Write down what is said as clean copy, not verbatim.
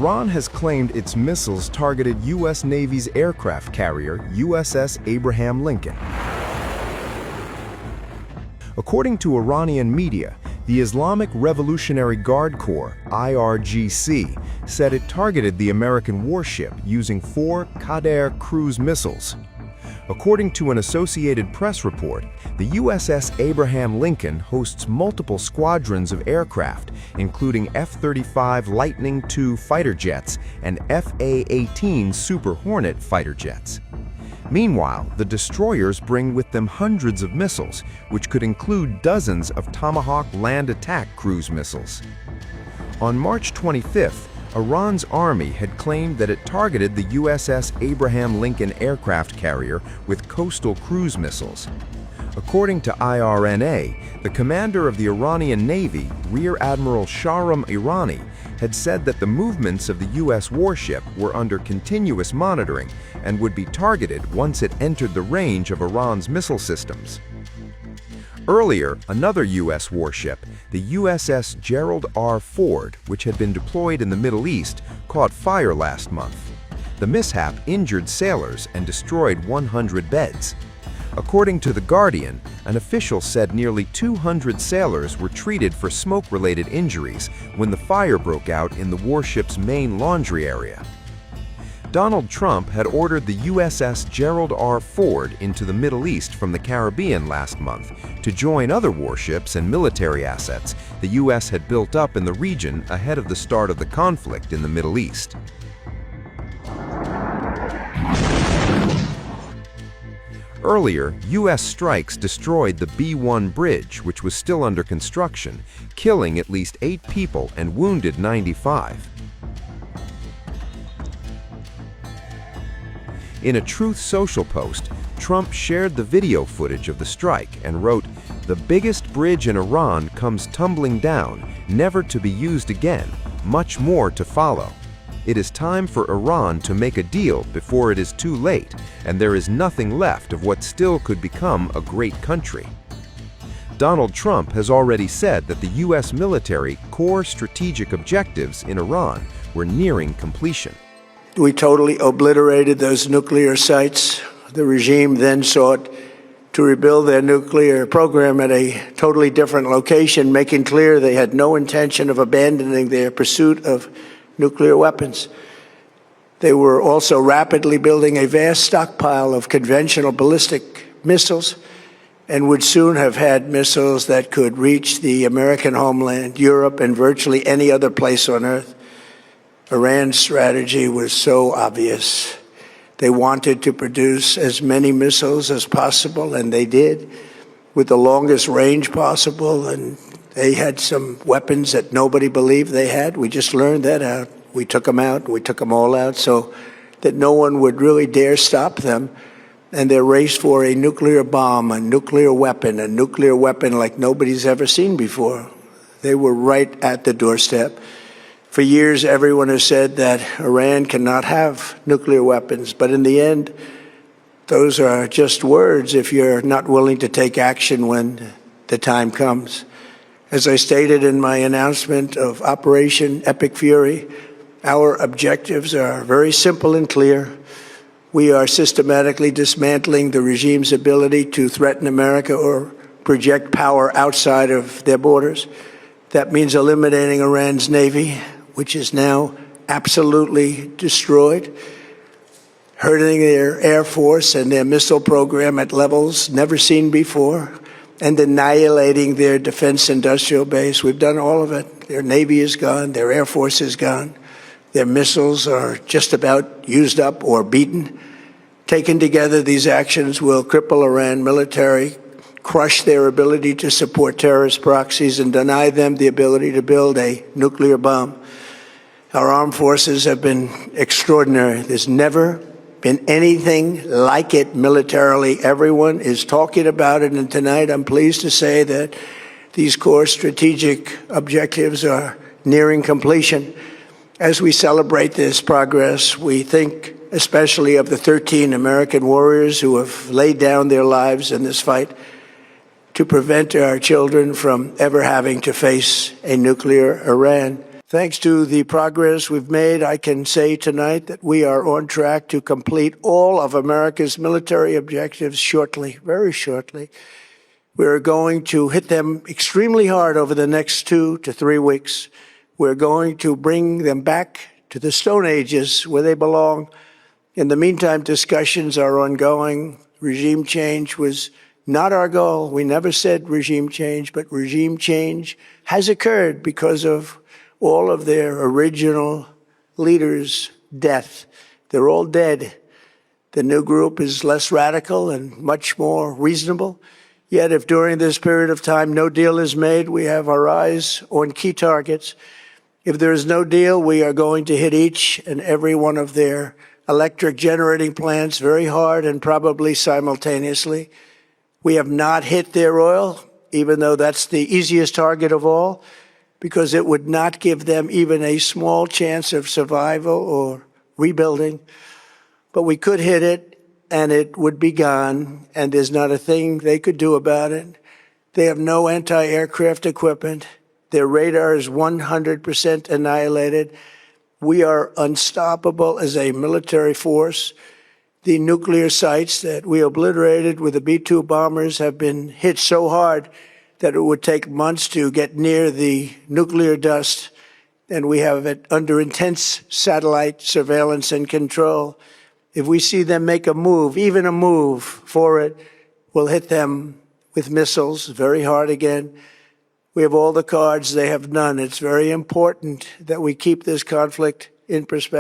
Iran has claimed its missiles targeted U.S. Navy's aircraft carrier, USS Abraham Lincoln. According to Iranian media, the Islamic Revolutionary Guard Corps, IRGC, said it targeted the American warship using 4 Qader cruise missiles. According to an Associated Press report, the USS Abraham Lincoln hosts multiple squadrons of aircraft, including F-35 Lightning II fighter jets and F/A-18 Super Hornet fighter jets. Meanwhile, the destroyers bring with them hundreds of missiles, which could include dozens of Tomahawk land attack cruise missiles. On March 25th, Iran's army had claimed that it targeted the USS Abraham Lincoln aircraft carrier with coastal cruise missiles. According to IRNA, the commander of the Iranian Navy, Rear Admiral Shahram Irani, had said that the movements of the U.S. warship were under continuous monitoring and would be targeted once it entered the range of Iran's missile systems. Earlier, another U.S. warship, the USS Gerald R. Ford, which had been deployed in the Middle East, caught fire last month. The mishap injured sailors and destroyed 100 beds. According to The Guardian, an official said nearly 200 sailors were treated for smoke-related injuries when the fire broke out in the warship's main laundry area. Donald Trump had ordered the USS Gerald R. Ford into the Middle East from the Caribbean last month to join other warships and military assets the U.S. had built up in the region ahead of the start of the conflict in the Middle East. Earlier, U.S. strikes destroyed the B-1 bridge, which was still under construction, killing at least 8 people and wounded 95. In a Truth Social post, Trump shared the video footage of the strike and wrote, "The biggest bridge in Iran comes tumbling down, never to be used again, much more to follow. It is time for Iran to make a deal before it is too late, and there is nothing left of what still could become a great country." Donald Trump has already said that the U.S. military core strategic objectives in Iran were nearing completion. We totally obliterated those nuclear sites. The regime then sought to rebuild their nuclear program at a totally different location, making clear they had no intention of abandoning their pursuit of nuclear weapons. They were also rapidly building a vast stockpile of conventional ballistic missiles and would soon have had missiles that could reach the American homeland, Europe, and virtually any other place on Earth. Iran's strategy was so obvious. They wanted to produce as many missiles as possible, and they did, with the longest range possible, and they had some weapons that nobody believed they had. We just learned that out. We took them out. We took them all out so that no one would really dare stop them. And their race for a nuclear bomb, a nuclear weapon like nobody's ever seen before. They were right at the doorstep. For years, everyone has said that Iran cannot have nuclear weapons, but in the end, those are just words if you're not willing to take action when the time comes. As I stated in my announcement of Operation Epic Fury, our objectives are very simple and clear. We are systematically dismantling the regime's ability to threaten America or project power outside of their borders. That means eliminating Iran's Navy, which is now absolutely destroyed, hurting their Air Force and their missile program at levels never seen before, and annihilating their defense industrial base. We've done all of it. Their Navy is gone. Their Air Force is gone. Their missiles are just about used up or beaten. Taken together, these actions will cripple Iran military, crush their ability to support terrorist proxies, and deny them the ability to build a nuclear bomb. Our armed forces have been extraordinary. There's never been anything like it militarily. Everyone is talking about it, and tonight I'm pleased to say that these core strategic objectives are nearing completion. As we celebrate this progress, we think especially of the 13 American warriors who have laid down their lives in this fight to prevent our children from ever having to face a nuclear Iran. Thanks to the progress we've made, I can say tonight that we are on track to complete all of America's military objectives shortly, very shortly. We're going to hit them extremely hard over the next 2 to 3 weeks. We're going to bring them back to the Stone Ages where they belong. In the meantime, discussions are ongoing. Regime change was not our goal. We never said regime change, but regime change has occurred because of all of their original leaders' death. They're all dead. The new group is less radical and much more reasonable. Yet if during this period of time no deal is made, we have our eyes on key targets. If there is no deal, we are going to hit each and every one of their electric generating plants very hard and probably simultaneously. We have not hit their oil, even though that's the easiest target of all, because it would not give them even a small chance of survival or rebuilding. But we could hit it, and it would be gone, and there's not a thing they could do about it. They have no anti-aircraft equipment. Their radar is 100% annihilated. We are unstoppable as a military force. The nuclear sites that we obliterated with the B-2 bombers have been hit so hard that it would take months to get near the nuclear dust, and we have it under intense satellite surveillance and control. If we see them make a move, even a move for it, we'll hit them with missiles very hard again. We have all the cards, they have none. It's very important that we keep this conflict in perspective.